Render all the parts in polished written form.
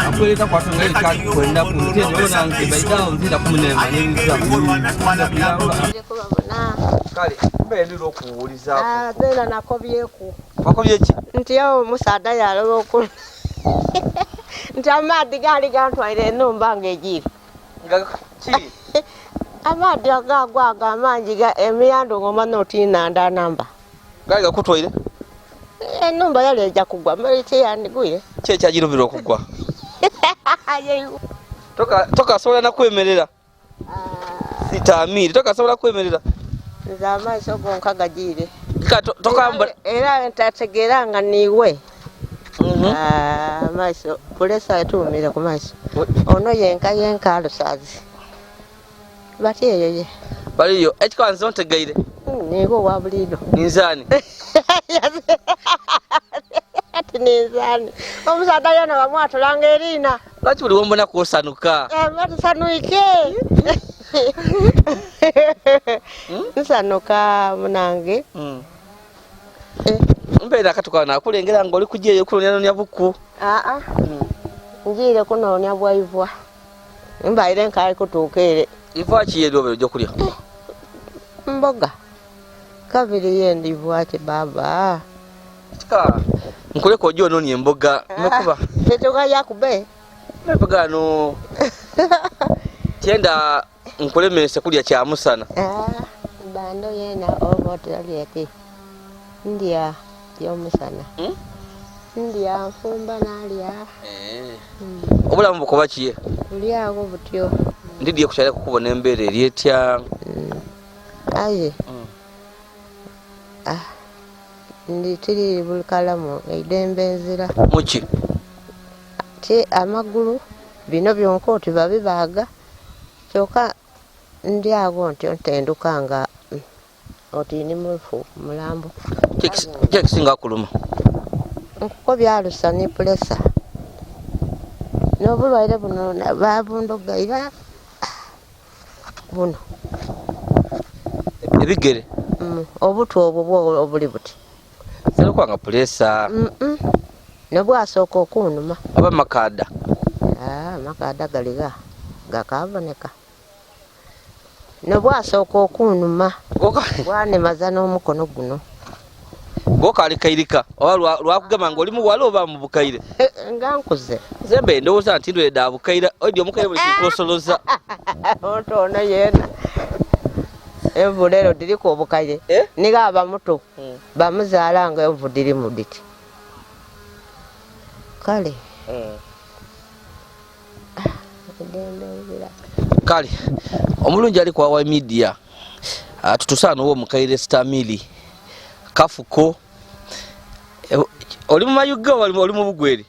akweleta kwatonga kwenda kunteona nkebaita nzira kumunemaniriza kale mbeendera okuwulizaako zena nakobyeku wakobyeki nti yo omusaadha yaloba okula nti amaadhi gaali gantwaire enumba ng'egiri nga kiri amaadhi agagwaga amangi emiyando ng'oma notiinanda namba gaali gakutwaire enumba yali ejja kugwa kyeyandigwire ki ekyagirubira okugwa tokasobola nakwemerera sitaamiri tokasobola kwemerera nze amaiso gonka gagiire era ntategeera nga niiwe amaiso pulesa etuumire ku maiso ono yenka alusaazi bati eyo ye baliyo ekikwanzi ontegeire niiwe owa buliido ninzaani ati ninzaani omusaadha yona bamwatulanga eriina lwaki buli wombonaku osanuka batusanuike nsanuka munange mbeera akatuka nakulengera nga oli kujeeyo okunoonya buku njiire kunoonya bwaivwa mbaire nkaali kutuuka ere ivwa ki eri obeera ojja kulya mboga kabiri yendivwa ki baba kika nkuleka ojja onoonya emboga mekuba tetuga yakube emboga no tyenda nkulemeese kulya kyamusana bando yena obotalyeki ndya yomusana ndya nfumba nalya obulamu bukoba kiye bulyawo butyo ndidye kukyala kukubona embeera eri etya aye nditiri bulukalamu eidembe nzira muki ti amagulu bino byonka oti babibaaga kyokka ndi awo nti ntenduka nga oti ni mufu mulambo kyekisinga kuluma nkuko byalusa ni pulesa n'obulwaire buno babundogaira buno ebigere obutu obwo obuli buti serukwanga pulesa nebwasooka okunuma oba makada makada galiga gakaboneka nebwasooka okunuma bwanemaza n'omukono guno gwokalikairika oba lwakugamba nga oli muwala oba mu bukaire nga nkuze zembe ndowooza nti ndwedda bukaire odi omukaire buli kikulosoloza ontono yeena envu leero diriko obukaire niga abamuto bamuzaala nga envu diri mu diti kale kale omulungi ali kwawa media tutusaana owo omukaire stamili kafuko oli mu mayuge oli mu bugweri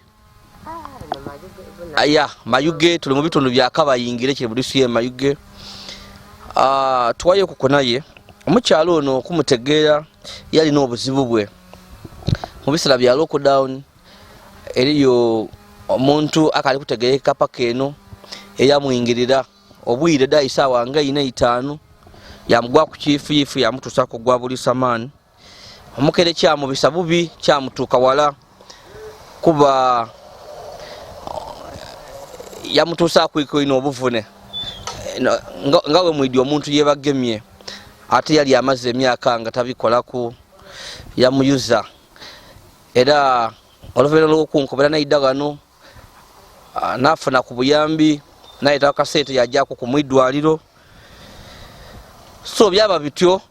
aya mayuge tuli mu bitundu bya kabayingire kiri bulisu ye mayuge tuwaye kukonaye omukyalo ono okumutegeera yalina obuzibu bwe mu bisera bya lockdown eriyo omuntu akali kutegeereka paka eno eyamwingirira obwire da isaawa nga 4:05 yamugwa ku kiifiifi yamutuusa ku gwa buli samaani omukere kyamubisa bubi kyamutuuka wala kuba yamutuusa akwikoina obuvune nga we mwidi omuntu yebagemye ate yali amaze emyaka nga tabikolaku yamuyuza era oluvannyuma lw'okunkobera naidda gano nafuna ku buyambi nayita akasente yajjako ku mwidwaliro so byaba bityo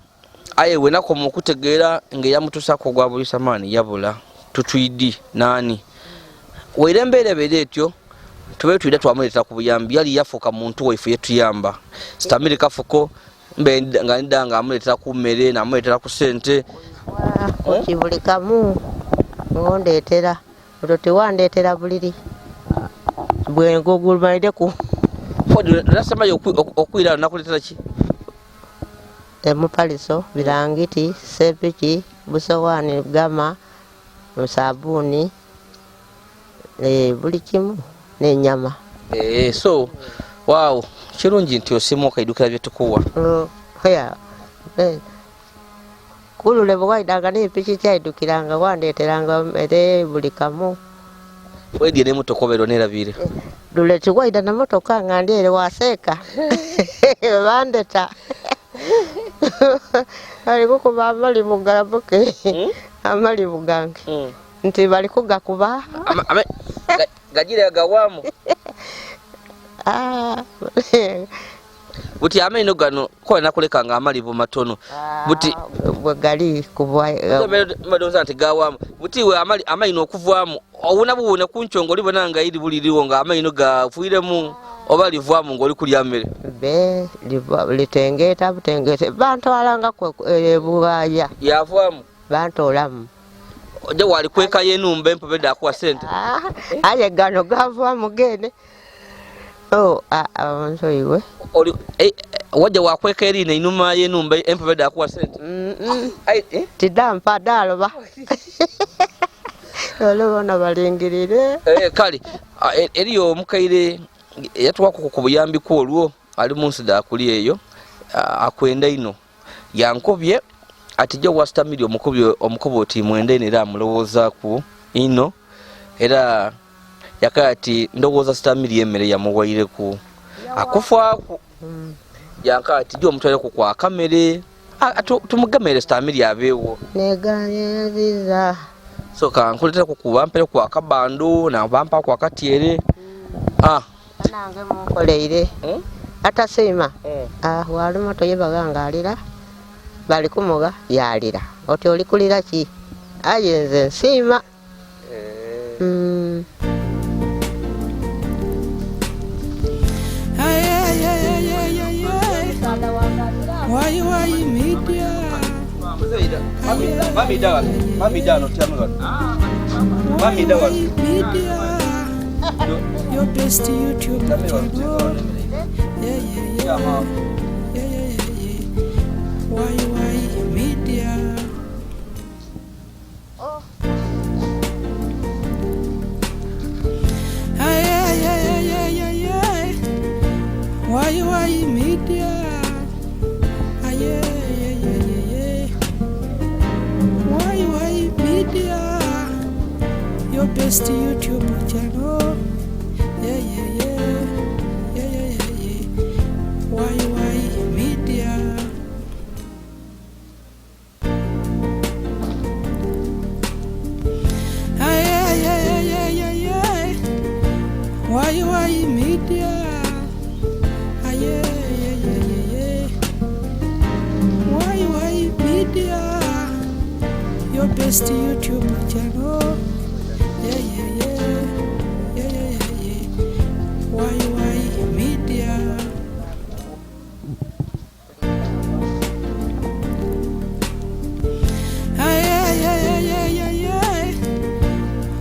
aye wenako mu kutegeera ng'eyamutuusako gwa buli samaani yabula tutwidi nani weire embeera ebeera etyo tube twida twamuleetera ku buyambi yali yafuuka muntu waife yetuyamba sitamiri kafuko nga nidda nga amuleetera ku mmere namuleetera ku sente kibuli kamu ngondeetera olwo tewandeetera buliri bwengogulumalireku nasemayo okwira nakuleetera ki emupaliso birangiti sepiki busowaani gama musabuni buli kimu n'ennyama so wow kirungi nti osimu okaidukira byetukuwa kulule bwe waidanga n'empiki kyaidukiranga wandeeteranga ere buli kamu wedye n'emotokobero nerabire lule tiwaida na motoka nga ndi ere waseeka bandeta alikukuba amalimu galabuke amalimu gange nti bali kugakuba gajire gawamu buti amaino gano ko nakulekanga amalivu matono buti bwe gali kubwa madoza nti gawamu buti we amaino okuvwamu obuna bubuna kunchongo libona nga iri buliriwo nga amaino gafuiremu oba livwamu ngoli kulya mmere be litengeta butengete bantwalanga buwaya yavwamu bantolamu oje wali kweka yenumba empobeda akuwa sente aye gano gavwamu gene so iwe waje wakweka erine inuma yenumba empobeda akuwa sente tidampa daloba olubona balingirire kale eriyo omukaire yatwako ku buyambi kwolwo ali munsi da kuli eyo akwenda ino yankobye ati je wastamili omukoboti mwende nera amulowoza ku ino era yakati ndowoza stamili yemere yamuwaire ku akufa yankati je omutwale ku kwa kamere tumugamere stamili abewo neganye ziza so kankuleta ku kubampere kwa kabando na bampa kwa katiere nange mukoleire atasima wali moto yebaganga alira bali kumuga yalira oti oli kulira ki ayenze nsima Why media mami dano tiamga mami dawa media your best YouTube channel yeah why media why media why media your best YouTube channel yeah why media why media why media your best YouTube channel yeah why media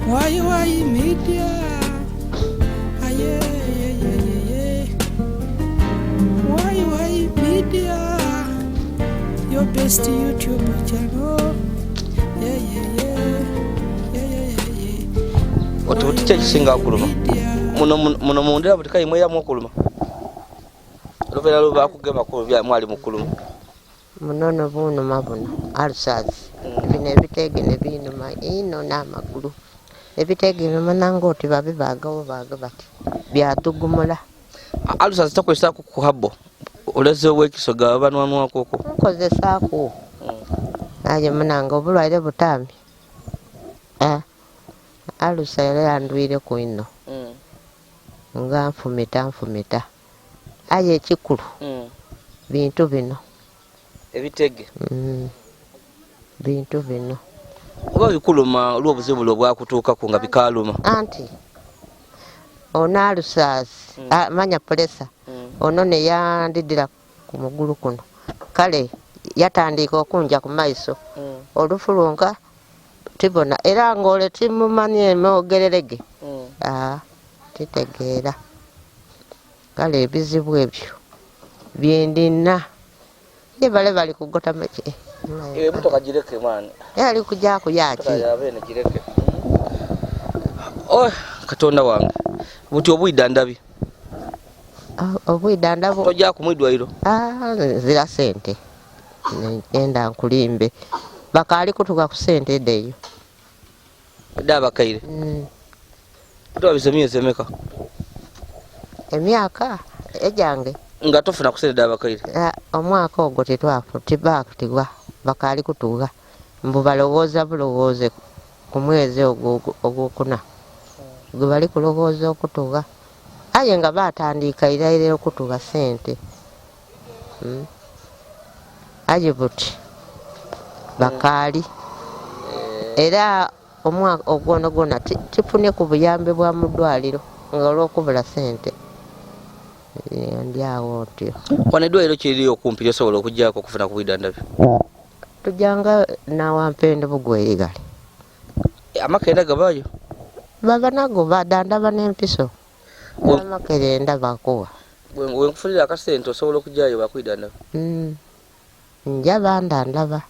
why media why media your best YouTube channel otuti kyekisinga kuluma muno mundira butika imwe ya mukuluma luvera luba kugema ku bya mwali mukuluma munono buno mabuno alsazi bino ebitege ne binuma ino n'amagulu ebitege manango oti babibagawo baga bati byatugumula alsazi takwesa ku habo oleze wekisoga abanwanwa koko nkozesa ku aje manango bulwaire butambi alusa yale andwire ku ino nga nfumita aye ekikulu bintu bino ebitege bintu bino oba bikuluma olw'obuzibu bwakutuuka ku nga bikaluma anti ono alusaasi manya pulesa ono ne yandidira ku mugulu kuno kale yatandika okunja ku maiso olufu lwonka tibona era ng'ole timumanye mwogererege titegeera kale ebizibu ebyo byendina ye bali kugota meki motoka gireke mwana yali kujja kuyaki yabene gireke katonda wange buti obwidandabi obwidandabu tojja kumwidwairo zira sente nenda nkulimbe bakaali kutuga ku ssente edda eyo. Dda abakaire twabize myezi emeka emyaka egyange nga tofuna ku ssente dda abakaire? Omwaka ogwo tebaakutigwa bakaali kutuga mbu balowooza bulowooze ku mwezi ogwokuna gwe bali kulowooza okutuga aye nga baatandika iraire okutuga ssente aye buti bakaali era omwaka ogwono gwona tifunye ku buyambi bwa mu ddwaliro nga olw'okubula ssente. Ndyawo ntyo. Wano eddwaliro kiriri okumpi lyosobola okuggyako okufuna ku bwidandabyo? Tujjanga Nawampende Bugweyigale. Amakerenda gabaayo? Baba nago badandaba n'empiso. Amakerenda bakuwa. Bwe nkufulira akasente osobola okugyayo bakwidandabyo? Nja bandandaba.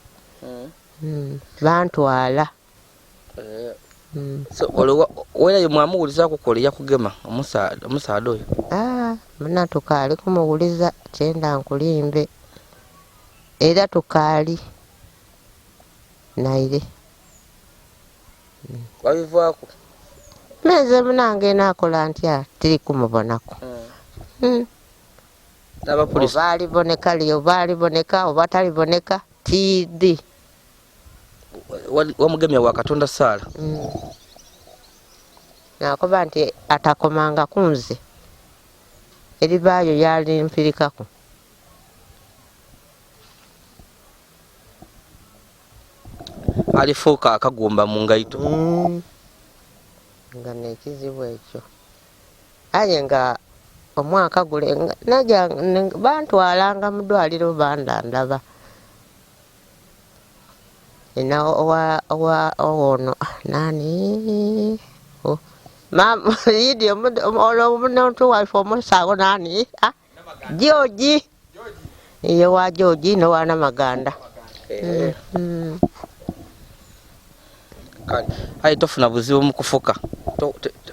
Bantwala. So werayo mwamuwulizaako kola yakugema omusaada oyo? Muna tukaali kumuwuliza kyenda nkulimbe era tukaali naire wabivaako? Meze munange naakola ntya tiri kumubonako. N'abapoliisi oba aliboneka liyo oba aliboneka oba taliboneka tiddi. Wamugemya wa Katonda Saala? Nakuba nti atakomanga kunze eribaayo yalimpirikako. Alifuuka akagumba mu ngaito? Nga nekizibu ekyo aye nga omwaka gule naja bantwalanga mu ddwaliro bandandaba ena owono nani Mama yidi omuntu waife omusawo nani George ye wa George no wana maganda. Ayi tofuna buzibu mu kufuka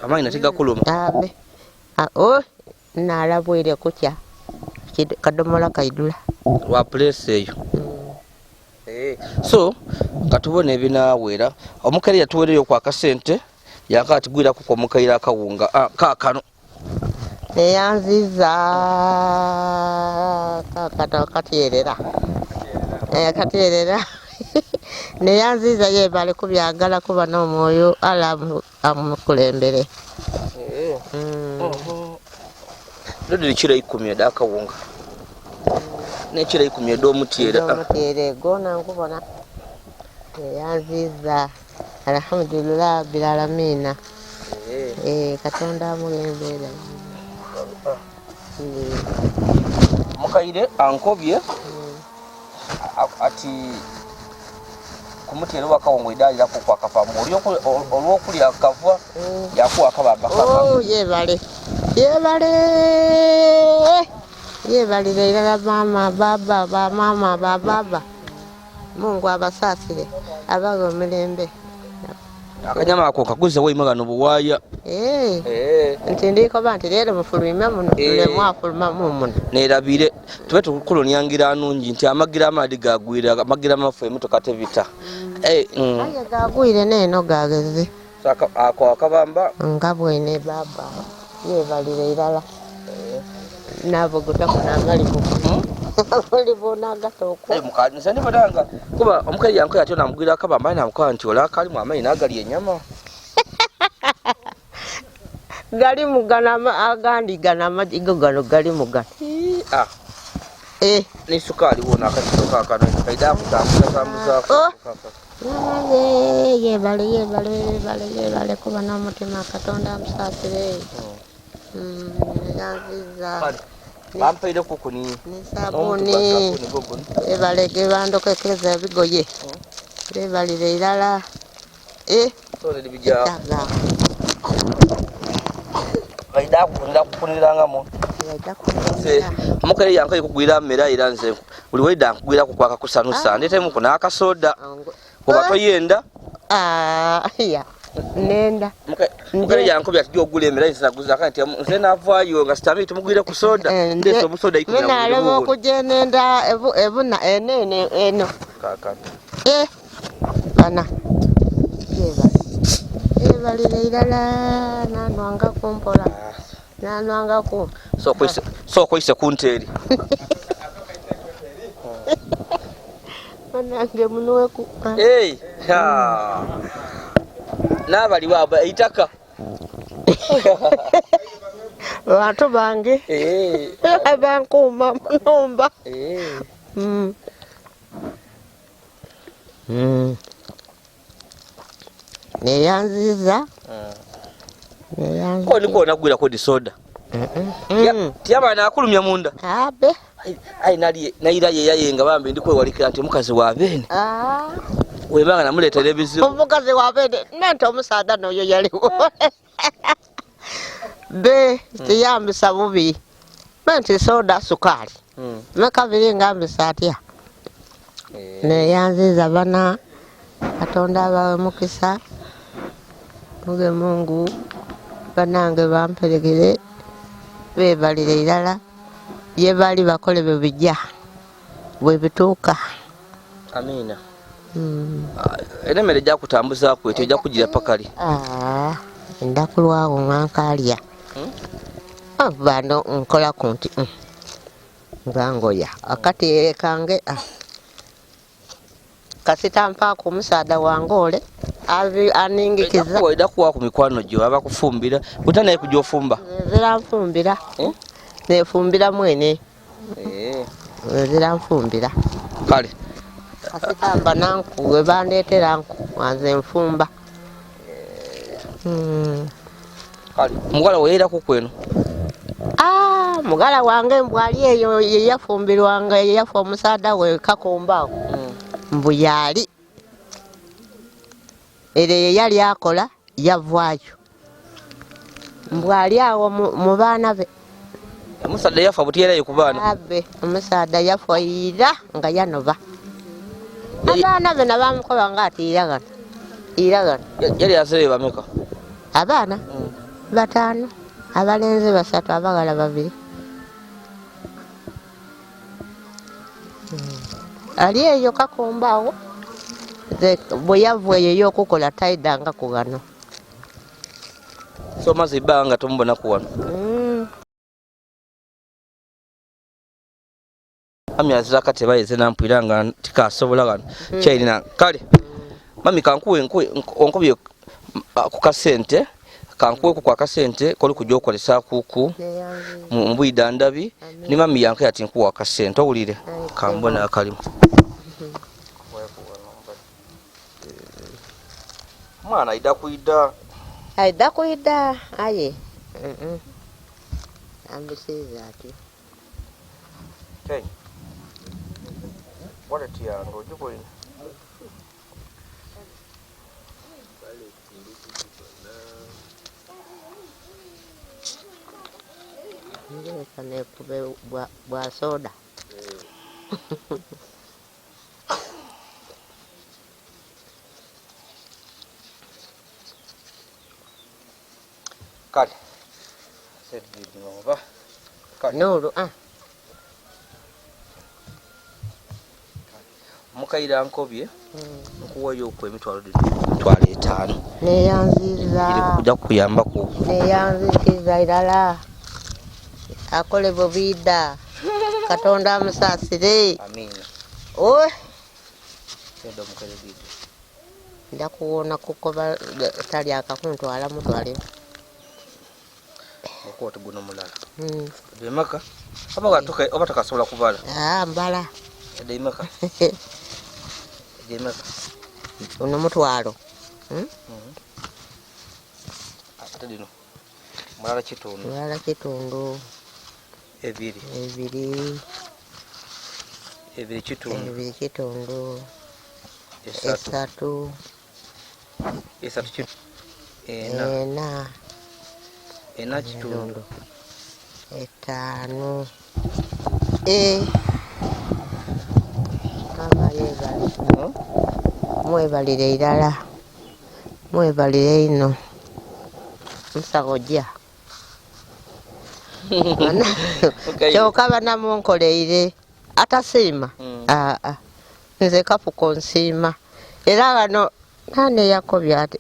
amaina tigakuluma? Abe nalabwire kutya kadomola kaidula wa place eyo. So katubona ebinaawera omukali yatuwereyo kwa kasente yakati gwira ku mukaira akawunga kakano neyanziza kakata katierera katierera neyanziza ye bali kubyagala kuba n'omwoyo alamu amukulembere. Dodi kira 10 da akawunga ne kira 10 do mutiere gona nkubona neyanziza alhamdulillah bilalamina. Katonda amulembera. Mukaire ankobye ati kumutiere wakawunga idalira ku kwa kafamu olwokuli akava yakuwa akababa kaka. Yebale ila mama baba Mungu abasasire abago mulembe. Akanyama ako kaguze weyimagano buwaya. Nti ndiko banti lero mufulumya muno le mwafuluma muno. Nerabire tube tukulonyangira anungi nti amagira amadi gagwira amagira amafu emotoka tevita. Aya gagwire neno gageze. Saka ako akabamba ngabwene baba yebalire ilala. Nabo gutakuna ngali kuko. Oli bona gatoko. Mukadi sandi badanga kuba omukali yanko yatyo namugwira akabamba namuka nti ola kali mu amayi nagali enyama. Gali mugana agandi gana majigo gano gali mugana. Ni sukali wona akatoka kana kaida kutambula sambuza kaka. Yebale kuba n'omutima Katonda amusasire. Yanziza bampaire kukuni sabuni ebalege bandoke keza bigoye bebalire ilala sore libija kaida kunda kukuniranga mo mukali yanko ikugwira mera iranze uli weda kugwira kukwaka kusanusa ndete mu kuna akasoda kuba toyenda ya nenda mukali yanko byatijjo ogule mera nsaguza kanti nze navayo nga sitami tumugwire ku soda ndeso musoda ikuna mina lemo kujenenda ebuna enene eno kaka bana yebalire irala nanwanga kumpola nanwanga ku so koise kunteri manange munweku n'abali waba itaka bantu bange abankuuma munumba neyanziza ko niko nagwira ko disoda tiyabana akulumya munda abe ai naira ye yayenga bambe ndikwe walikira nti mukazi wa bene webanga namuleta televiziyo omukazi wa bene nente omusaada noyo yaliwo be tiyambisa bubi nente soda sukali mekabiri ngambisa atya neyanziza bana Katonda bawe mukisa muge Mungu banange bamperekere bebalire irala ye bali bakole bebijja bwe bituuka amina eremere jakutambuza kwetyo jakugira pakali ndakulwawo nkankalya bano nkola kunti ngangoya akati kange kasitampa ku musaada wangole aningikiza waida kuwa ku mikwano gyo abakufumbira utanaye kujofumba ziramfumbira nefumbira mwene ziramfumbira kale kasitamba nanku webandetera nku wanze nfumba kale mugala weera ku kweno mugala wange mbwali eyo yeyafumbirwanga yeyafa omusaada we kakombawo mbu yali ere yali akola yavaayo mbwali awo mu baana be omusaada yafa butiyerayo ku baana abe omusaada yafa ira nga yanova abaana be nabamukola nga ati iragana yali asebe bameka abaana 5 abalenzi 3 abagala 2 ali eyo kakombawo bwe yavu eyo y'okukola taidanga ku gano so maze ibanga tomubona ku wano amyazira kati bayeze nampwira nga tikasobola gano kyayina kale mami kankuwe onkubye ku kasente kankuwe ku kwa kasente koli kujja okolesa kuku mbwida ndabi ni mami yanke ati nkuwa kasente owulire kambona akalimu mwana aida kuida aye ambisiza ati okay what ati yango jukoina ndio kane kube bwa soda kale seddi nova kale nuru mukaira nkobye nkuwayo ku emitwalo 5 neyanziza ili kujja kuyamba ku neyanziza irala akole bobida Katonda amusasire amina sedo mukale bidi ndakuona kukoba tali akakuntwala mutwale okoti guno mulala demaka abagatoka obatakasobola kubala mbala demaka demaka uno mutwalo atadino mulala kitundu ebiri kitundu esatu ena kitundu 5 mwebalire irala mwebalire ino musagoja kyoka banamunkoleire atasiima nze kapuko nsiima era bano nane yakobya ati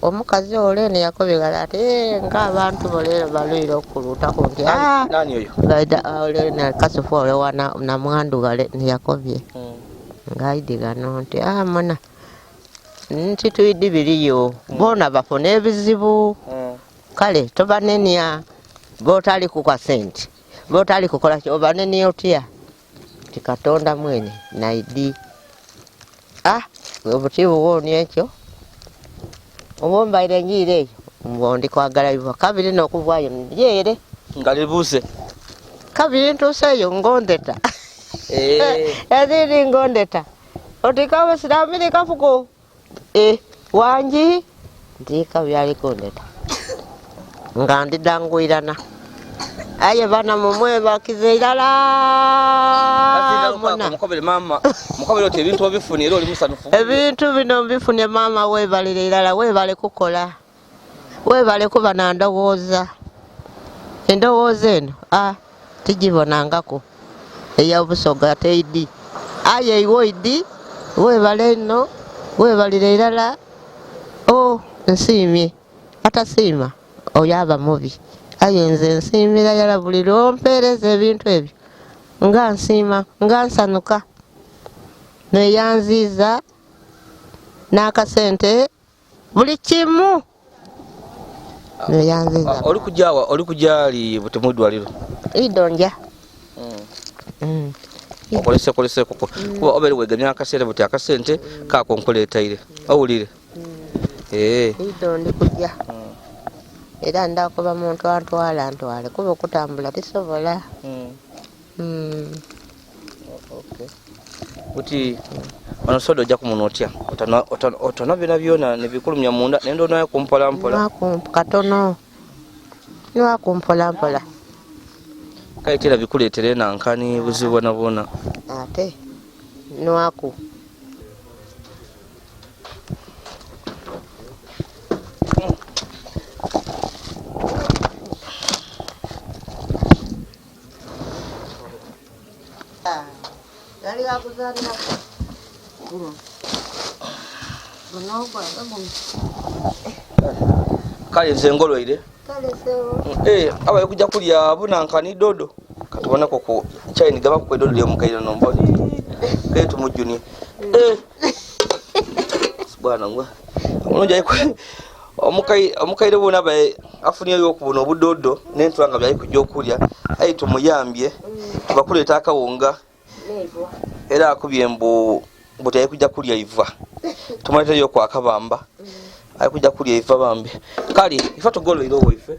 omukazi ole ne yakobya ati ng'abantu bolero balwire okulutako nti nani oyo gaida ole na kasufu ole wana na mwandu gale ne yakobye ngaidi gano nti mwana nti tuidi biliyo bona bafuna ebizibu kale tobanenia botali kukwa senti botali kukola kyo banenia otya tikatonda mwene naidi obutibu woni ekyo obomba ile njire mbondi kwagala biva kabiri nokuvwayo njere ngalibuse kabiri ntuseyo ngondeta yazidi ngondeta otikawa siramini kafuko wanji ndika byali kondeta ngandi danguirana aye bana mumwe bakizeirala mukobere mama mukobere oti ebintu obifunira oli musanufu ebintu bino mbifunye mama webalire irala webale kukola webale kuba na ndowooza endowooza eno tijibonangako eyabusoga teidi aye iwoidi webale no webalire irala nsimye atasiima oyaba mubi aye nze nsiimira yala buli lwompeereza ebintu ebyo nga nsiima nga nsanuka neyanziiza n'akasente buli kimu neyanziiza oli kujali butemudwaliro idonja okolese koko kuba obere wegamya akasente buti akasente kako nkuleetaire owulire idondi kujja era ndakuba muntu antwala kuba okutambula tisobola buti wano sodo ojja kumuntu otya otona byona byona nebikulumya munda nendo naye kumpola mpola katono niwakumpola mpola kale tera bikuleetere nankani buzibu bwona bwona ate niwaku Dari aku sana. Kale zengoloire. Kale sewo. Abaye kujja kulya bunankani dodo. Katubona koko chaini gaba ku dodo lyo mukaira nomboni. Kale tumujuni. Bwana ngwa. Ononja omukaire bona baye afuniye yokubona obudodo n'entwanga byayi kujja okulya ayi tumuyambye tubakuleta akawunga era akubye mbu butaye kujja kulya iva tumaleta yo kwa kabamba ayi kujja kulya iva bambe kali ifa tugolo iro ife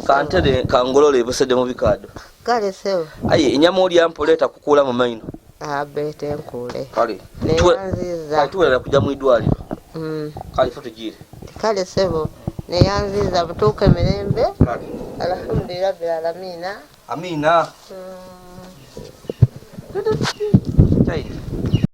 kantere kangolole busede mu bikado kale sewo ayi inyama oli ampoleta kukula mu maino bete nkule kali neyanziza tuwela kujja mu idwaliro kali ifa tujire kale sewo neyanziza butuke mirembe alhamdulillah bil alamin amina chai